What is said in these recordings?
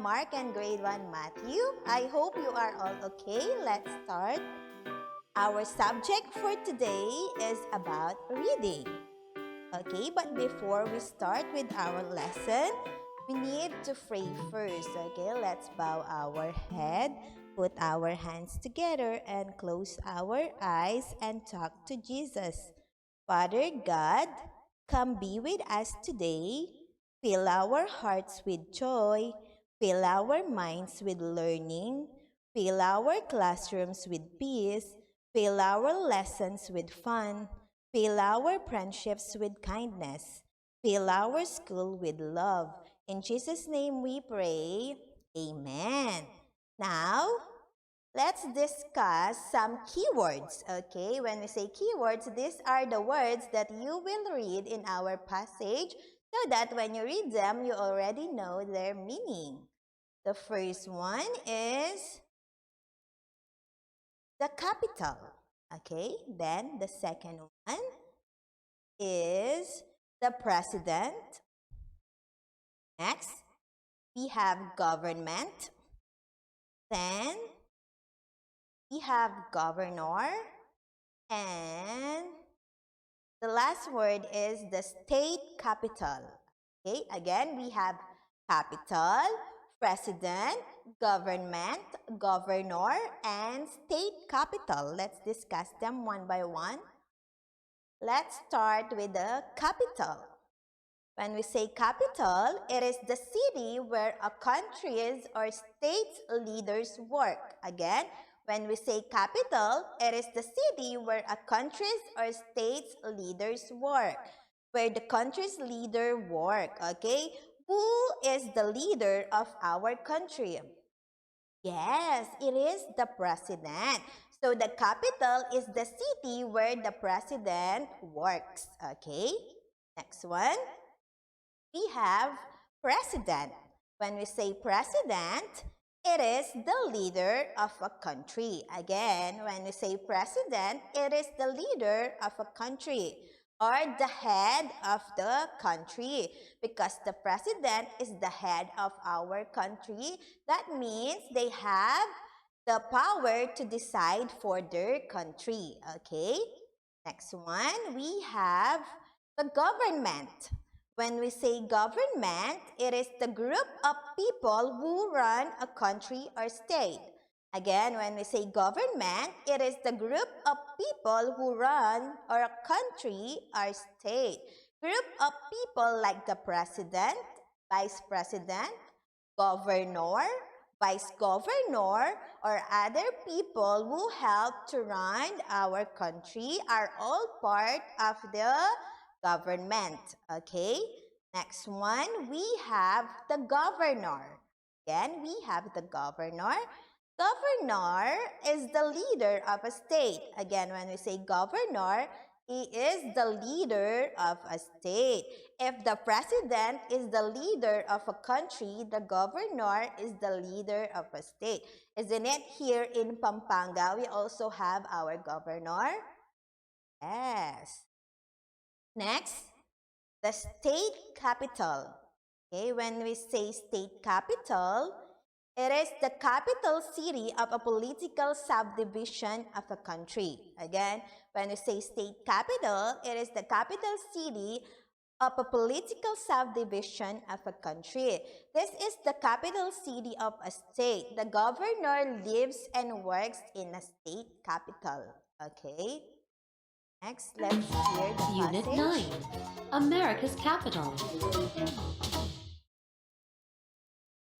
Mark and grade 1 Matthew. I hope you are all okay. Let's start. Our subject for today is about reading. Okay, but before we start with our lesson, we need to pray first. Okay, let's bow our head, put our hands together, and close our eyes and talk to Jesus. Father God, come be with us today. Fill our hearts with joy. Fill our minds with learning. Fill our classrooms with peace. Fill our lessons with fun. Fill our friendships with kindness. Fill our school with love. In Jesus' name we pray. Amen. Now, let's discuss some keywords. Okay, when we say keywords, these are the words that you will read in our passage so that when you read them, you already know their meaning. The first one is the capital. Okay, then the second one is the president. Next, we have government. Then, we have governor. And the last word is the state capital. Okay, again, we have capital, president, government, governor, and state capital. Let's discuss them one by one. Let's start with the capital. When we say capital, it is the city where a country's or state's leaders work. Again, when we say capital, it is the city where a country's or state's leaders work. Where the country's leader work. Okay? Who is the leader of our country? Yes, it is the president. So the capital is the city where the president works. Okay? Next one. We have president. When we say president, it is the leader of a country. Again, when we say president, it is the leader of a country or the head of the country. Because the president is the head of our country, that means they have the power to decide for their country. Okay? Next one, we have the government. When we say government, it is the group of people who run a country or state. Again, when we say government, it is the group of people who run or a country or state. Group of people like the president, vice president, governor, vice governor, or other people who help to run our country are all part of the government. Okay? Next one, we have the governor. Again, we have the governor. Governor is the leader of a state. Again, when we say governor, he is the leader of a state. If the president is the leader of a country, the governor is the leader of a state. Isn't it? Here in Pampanga, we also have our governor. Yes. Next, the state capital. Okay, when we say state capital, it is the capital city of a political subdivision of a country. Again, when we say state capital, it is the capital city of a political subdivision of a country. This is the capital city of a state. The governor lives and works in a state capital. Okay? Next, let's hear the Unit passage. 9, America's Capital.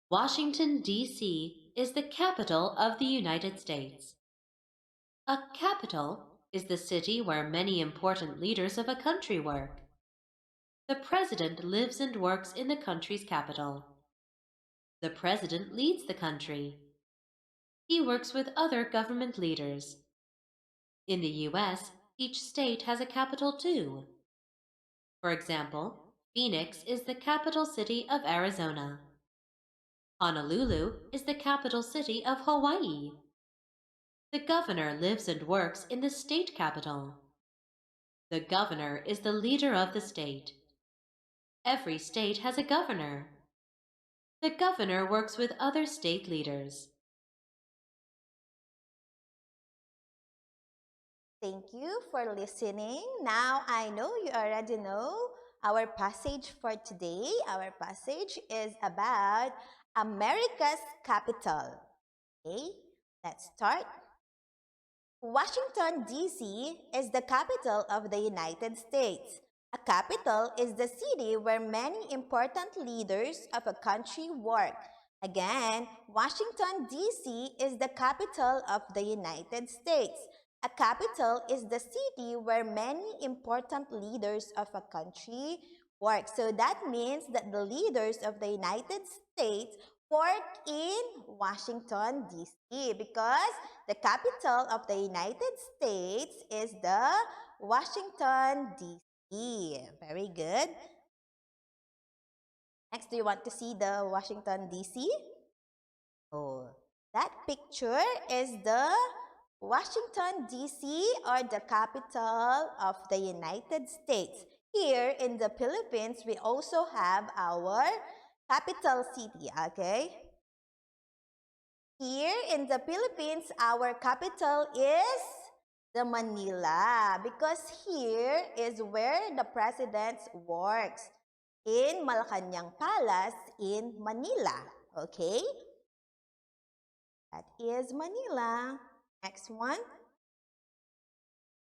Washington, D.C. is the capital of the United States. A capital is the city where many important leaders of a country work. The president lives and works in the country's capital. The president leads the country. He works with other government leaders. In the U.S., each state has a capital too. For example, Phoenix is the capital city of Arizona. Honolulu is the capital city of Hawaii. The governor lives and works in the state capital. The governor is the leader of the state. Every state has a governor. The governor works with other state leaders. Thank you for listening. Now I know you already know our passage for today. Our passage is about America's capital. Okay, let's start. Washington, D.C. is the capital of the United States. A capital is the city where many important leaders of a country work. Again, Washington, D.C. is the capital of the United States. A capital is the city where many important leaders of a country work. So that means that the leaders of the United States work in Washington, D.C. because the capital of the United States is the Washington, D.C. Very good. Next, do you want to see the Washington, D.C.? Oh, that picture is the Washington, D.C. or the capital of the United States. Here in the Philippines, we also have our capital city, okay? Here in the Philippines, our capital is the Manila because here is where the president works in Malacanang Palace in Manila. Okay? That is Manila. Next one.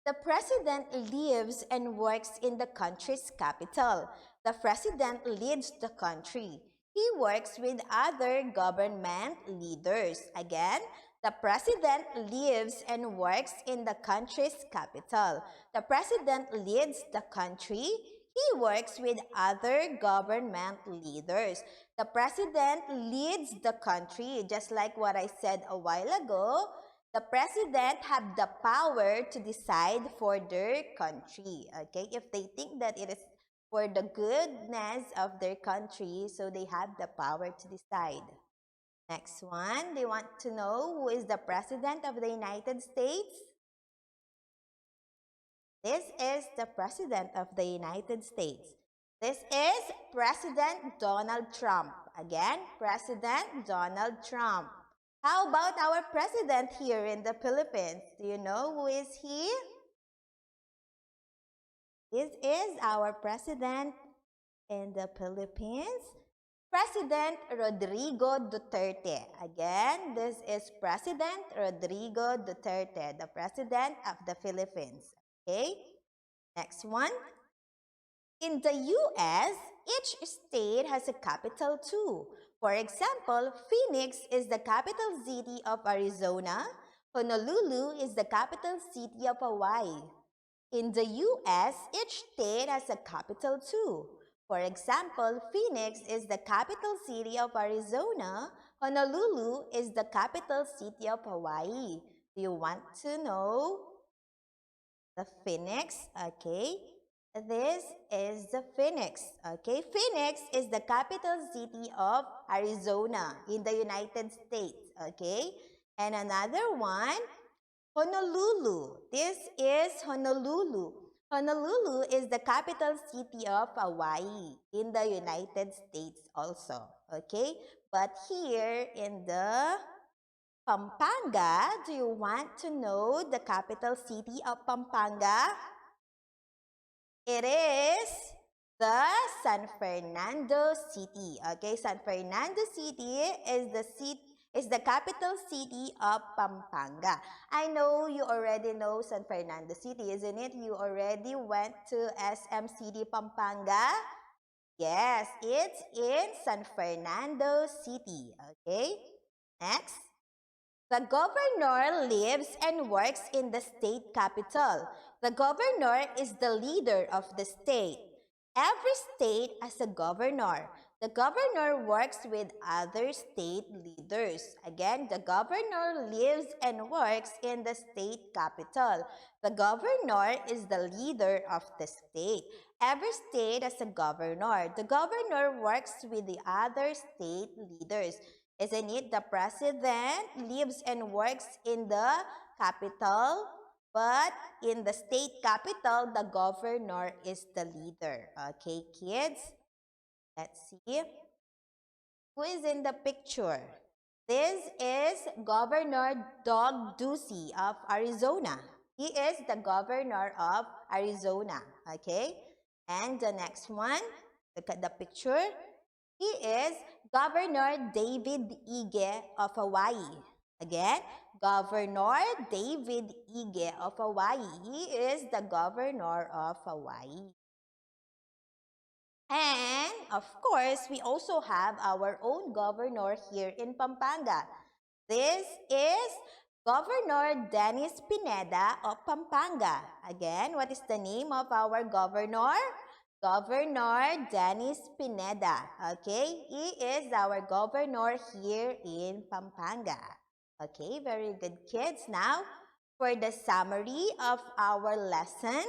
The president lives and works in the country's capital. The president leads the country. He works with other government leaders. Again, the president lives and works in the country's capital. The president leads the country. He works with other government leaders. The president leads the country, just like what I said a while ago. The president have the power to decide for their country. Okay, if they think that it is for the goodness of their country, so they have the power to decide. Next one, they want to know who is the president of the United States? This is the president of the United States. This is President Donald Trump. Again, President Donald Trump. How about our president here in the Philippines? Do you know who is he? This is our president in the Philippines, President Rodrigo Duterte. Again, this is President Rodrigo Duterte, the president of the Philippines. Okay, next one. In the US, each state has a capital too. For example, Phoenix is the capital city of Arizona. Honolulu is the capital city of Hawaii. In the US, each state has a capital too. For example, Phoenix is the capital city of Arizona. Honolulu is the capital city of Hawaii. Do you want to know the Phoenix? Okay. This is the Phoenix. Okay, Phoenix is the capital city of Arizona in the United States. Okay, and another one, Honolulu. This is Honolulu. Honolulu is the capital city of Hawaii in the United States also. Okay, but here in the Pampanga, do you want to know the capital city of Pampanga? It is the San Fernando City. Okay, San Fernando City is the capital city of Pampanga. I know you already know San Fernando City, isn't it? You already went to SM City Pampanga. Yes, it's in San Fernando City. Okay, next. The governor lives and works in the state capital. The governor is the leader of the state. Every state has a governor. The governor works with other state leaders. Again, the governor lives and works in the state capital. The governor is the leader of the state. Every state has a governor. The governor works with the other state leaders. Isn't it? The president lives and works in the capital, but in the state capital, the governor is the leader. Okay, kids? Let's see. Who is in the picture? This is Governor Doug Ducey of Arizona. He is the governor of Arizona. Okay? And the next one, look at the picture. He is Governor David Ige of Hawaii. Again, Governor David Ige of Hawaii. He is the governor of Hawaii. And of course, we also have our own governor here in Pampanga. This is Governor Dennis Pineda of Pampanga. Again, what is the name of our governor? Governor Dennis Pineda. Okay, he is our governor here in Pampanga. Okay, very good, kids. Now, for the summary of our lesson,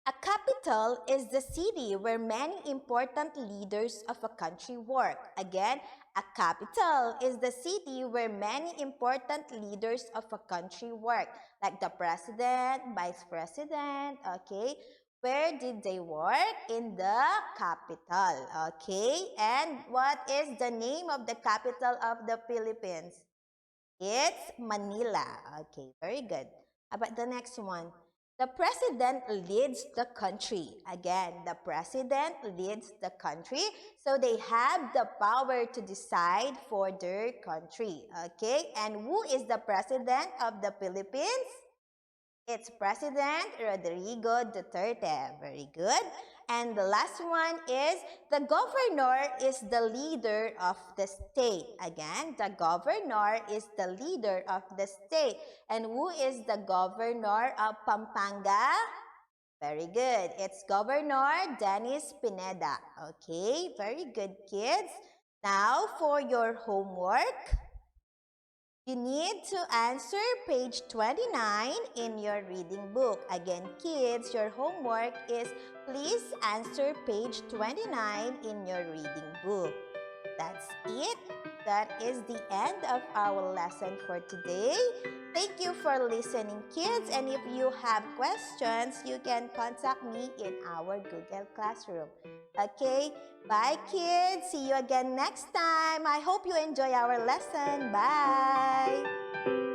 a capital is the city where many important leaders of a country work. Again, a capital is the city where many important leaders of a country work, like the president, vice president, okay? Where did they work? In the capital, okay? And what is the name of the capital of the Philippines? It's Manila. Okay, very good. How about the next one? The president leads the country. Again, the president leads the country. So they have the power to decide for their country. Okay, and who is the president of the Philippines? It's President Rodrigo Duterte. Very good. And the last one is the governor is the leader of the state. Again, the governor is the leader of the state. And who is the governor of Pampanga? Very good. It's Governor Dennis Pineda. Okay, very good, kids. Now for your homework. You need to answer page 29 in your reading book. Again, kids, your homework is please answer page 29 in your reading book. That's it. That is the end of our lesson for today. Thank you for listening, kids. And if you have questions, you can contact me in our Google Classroom. Okay? Bye, kids. See you again next time. I hope you enjoy our lesson. Bye.